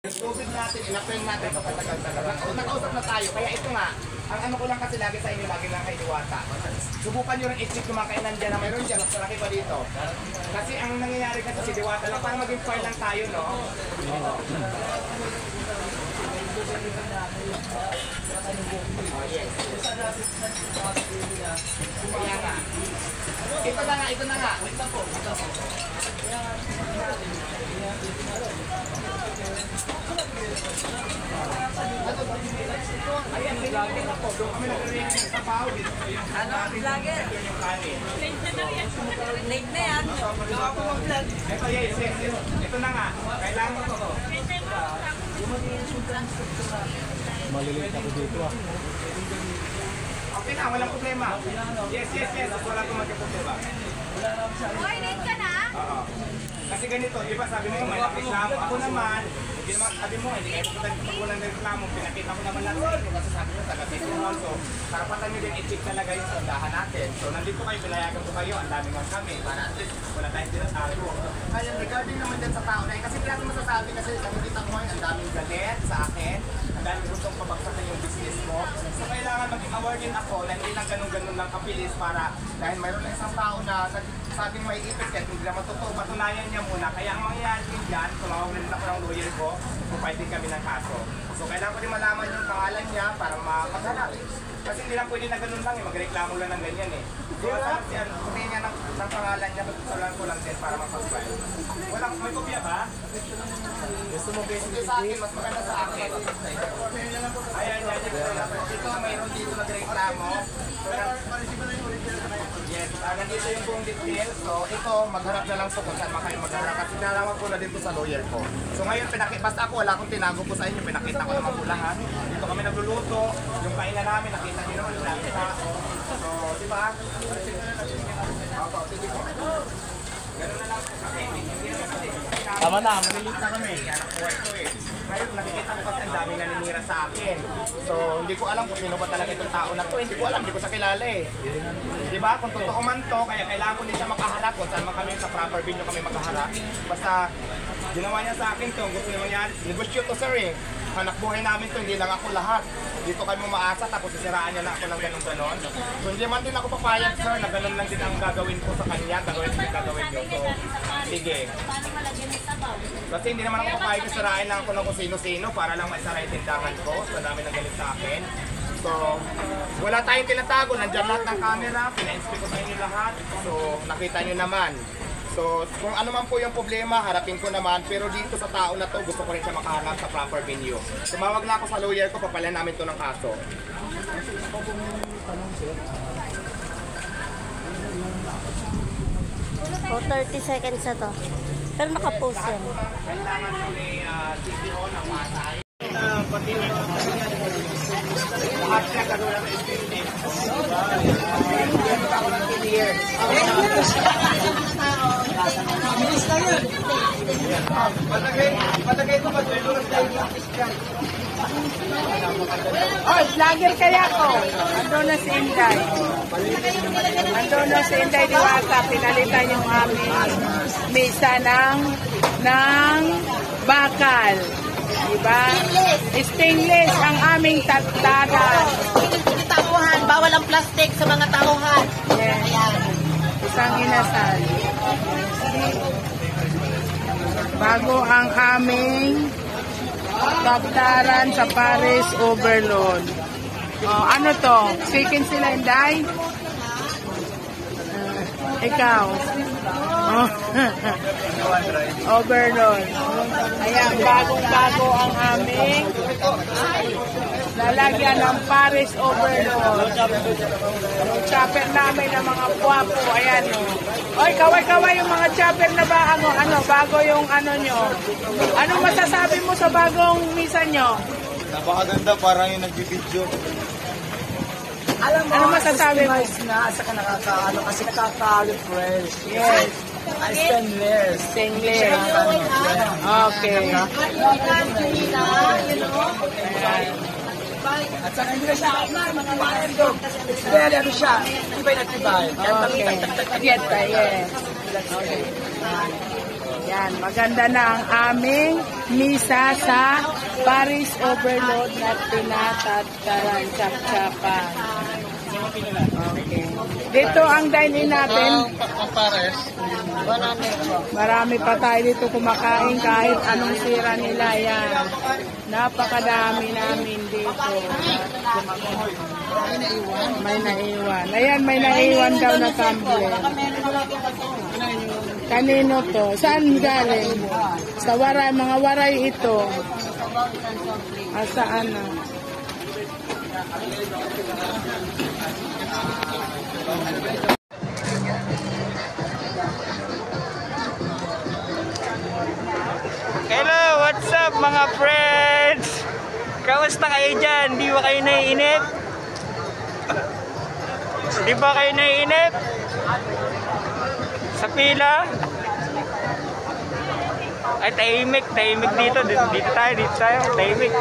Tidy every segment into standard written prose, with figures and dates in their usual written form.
Tubig natin, ina-train natin kapag tagal-tagal. Nakausap na tayo, kaya ito nga, ang ano ko lang kasi lagi sa inyo, lagi lang kay Diwata. Subukan nyo rin i-check yung mga kainan dyan na mayroon dyan, mas malaki pa dito. Kasi ang nangyayari kasi si Diwata lang, parang maging fair lang tayo, no? Oh, yes. Kaya nga. Ito na nga, ito na nga. Wait lang po. Ayan, nilagyan ako. Doon kami nag-react sa paw. Ano? Vlogger? Yung kanin. Late na yan. Gawa ko mag-vlog. Ito, yes. Ito na nga. Kailangan ko to. Malilate ako dito ah. Okay na, walang problema. Yes. Wala akong magkaproblema. Hoy, late ka na? Oo. Kasi ganito, di ba sabi mo may reklamo. Ako naman, hindi naman sabi mo, hindi kayo pupunta dito pag walang reklamo. Pinakita ko naman lang sa inyo kasi sabi mo, taga-Tito also. Karapatan nyo din i-check talaga yung sandahan natin. So nandito kayo, pinayagan ko kayo, ang dami nga kami. Para at least wala tayong tinatago. Kaya regarding naman din sa tao na kasi kaya masasabi kasi nakikita ko ngayon, ang daming galit sa akin. Ang daming gustong pabagsakan yung business mo. So kailangan maging aware din ako na hindi lang ganun-ganun lang kabilis para dahil mayroon na isang tao na sabing may ipit kahit hindi naman totoo, patunayan niya muna. Kaya ang mangyayari din dyan, tumawag rin ako ng lawyer ko, pupiting kami ng kaso. So kailangan ko din malaman yung pangalan niya para mapaghanap. Kasi hindi lang pwede na ganun lang, magreklamo lang ng ganyan eh. So masarap siya, sabihin niya ng pangalan niya, pagsasalan ko lang din para mapag-file. Walang, may kopya ba? Gusto mo basically sa akin, mas maganda sa akin. Ayan, dito mayroon dito nagreklamo. Yes, nandito yung buong details. So ito, magharap na lang po kung saan kayo magharap. Kasi nalaman ko na din po sa lawyer ko. So ngayon, basta ako, wala akong tinago po sa inyo. Pinakita ko naman po lahat. Dito kami nagluluto. Yung kainan namin, nakita nyo naman yung dami tao. So, di ba? Opo, sige po. Ganun na lang po kami. Tama na, malilate na kami. Anak ko ito eh. Ngayon, nakikita ko kasi ang daming naninira sa akin. So, hindi ko alam kung sino ba talaga itong tao na to. Hindi ko alam, hindi ko sa kilala eh. Di ba? Kung totoo man to, kaya kailangan ko din siya makaharap. Kung saan man kami sa proper venue kami makaharap. Basta, ginawa niya sa akin to. Gusto niya mangyari. Negosyo to sir eh. Anak buhay namin to, hindi lang ako lahat. Dito kami umaasa, tapos sisiraan niya na ako ng ganun-ganon. So hindi man din ako papayag sir, na ganun lang din ang gagawin ko sa kanya, gagawin din gagawin niyo. So, sige. Kasi hindi naman ako papayag na sirain lang ako ng kung sino-sino para lang maisara yung tindahan ko. So dami nang galit sa akin. So, wala tayong tinatago, nandiyan lahat ng camera, pina-inspect ko sa inyo lahat. So, nakita nyo naman. So, kung ano man po yung problema, harapin ko naman. Pero dito sa tao na to, gusto ko rin siya makaharap sa proper venue. Tumawag na ako sa lawyer ko, papalan namin to ng kaso. O, 30 seconds na to. Pero nakapost yan. Kailangan ko ni CPO ng Pasay. Pati na lahat siya kagawin ng statement. Ako ng clear. Patagay ko ba? Oh, vlogger kaya ko. Ando na si Inday. Ando na si Inday Diwata. Pinalitan yung aming misa ng bakal. Diba? Stainless ang aming tagtagan. Tauhan, bawal ang plastic sa mga tauhan. Yes. Isang inasal. Bago ang aming kaptaran sa Paris Overload. Oh, ano to? Chicken sila, Inday? Ikaw. Oh. Overload. Ayan, bagong-bago ang aming lalagyan ng Paris Overload. Yung chopper namin ng mga puwapo. Ayan, o. Oy, kaway-kaway yung mga chopper na ba? Ano, bago yung ano nyo. Anong masasabi mo sa bagong misa nyo? Napakaganda, parang yung nagbibideo. Alam mo, ano masasabi mo? Na, saka nakaka-ano, kasi nakaka-refresh. Yes. Stainless. Stainless. Okay. At saka hindi na siya mga maendo. Dahil ano siya, tibay na tibay. Okay. Get that, yes. Okay. Yan, maganda na ang aming misa sa Paris Overload na tinatataran Chakchakan. Okay. Dito ang dine-in natin. Marami pa tayo dito kumakain kahit anong sira nila. Yan. Napakadami namin dito. May naiwan. Ayan, may naiwan daw na tumbler. Kanino to? Saan galing? Sa waray, mga waray ito. Saan na? Hello, what's up mga friends? Kamusta kayo dyan? Di ba kayo naiinip? Di ba kayo naiinip? Sa pila? Ay, tahimik dito. Dito tayo, tahimik.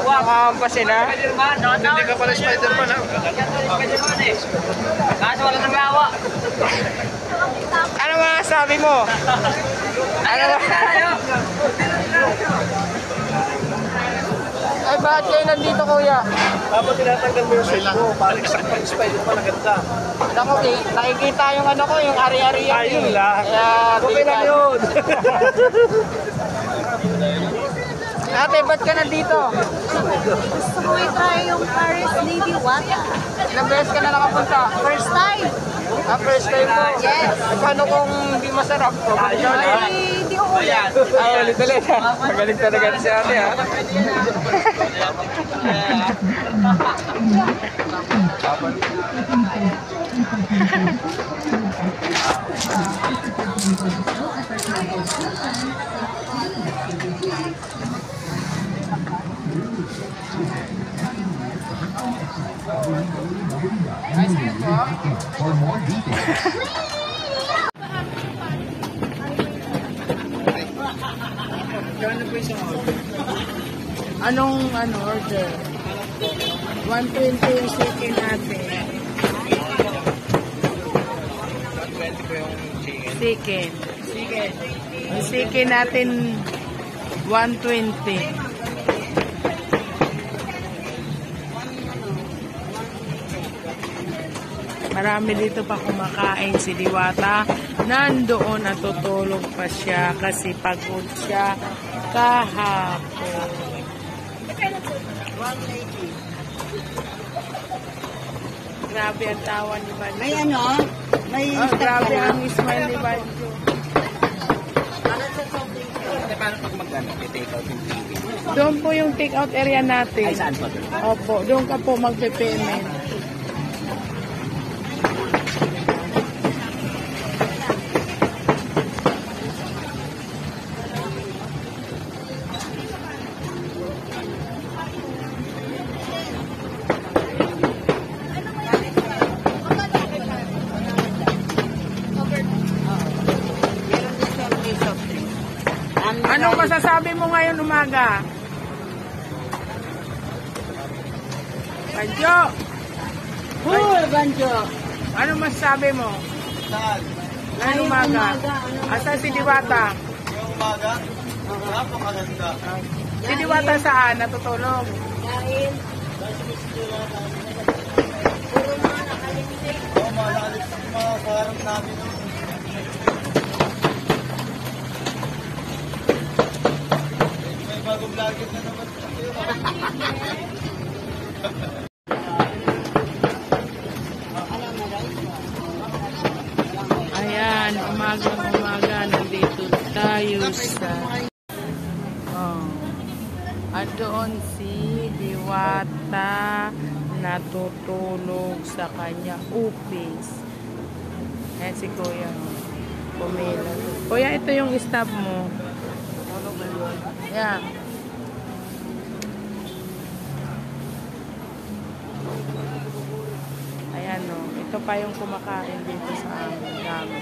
Makampasin ha? Hindi ka pala Spider-Man ha? Kaso wala nang gawa. Ano mga sabi mo? Ano ba? Ay, bakit kayo nandito, kuya? Dapat tinatanggal mo yung suit mo. Parang isang Spider-Man na ganda. Naku, nakikita yung ano ko, yung ari-ari yan. Ayun lang. Kaya, Okay lang yun. Ate, ba't ka nandito? Gusto ko i-try yung Paris Lady Wata. Ilang beses ka na nakapunta? First time. First time po? Yes. Paano kung hindi masarap? Ay, hindi ko ulit. Ay, ulit-ulit. Magaling talaga si ate ha. Anong order? 120 yung chicken natin. Chicken. Yung chicken natin 120. Marami dito pa kumakain si Diwata. Nandoon natutulog pa siya kasi pagod siya kahapon. Grabe ang tawa ni Banjo. May ano? May Grabe ang smile ni Banjo. Paano pag mag-ano? I-take out yung TV? Doon po yung take out area natin. Ay, saan pa doon? Opo, doon ka po magpe-payment. Anong masasabi mo ngayon umaga? Banjo! Hoy, Banjo! Anong masasabi mo? Saan? Ngayon umaga? Asa si Diwata? Yung umaga? Napakaganda. Si Diwata saan? Natutulog? Dahil, Oo, malalit sa mga kaharap namin. May bagong vlogger na naman. Ayan, umaga, nandito tayo sa... Andoon si Diwata natutulog sa kanya upis. Ayan si Kuya. Pumila. Kuya, ito yung stop mo. Ayan. Ayan o. Ito pa yung kumakain dito sa amin. Dami.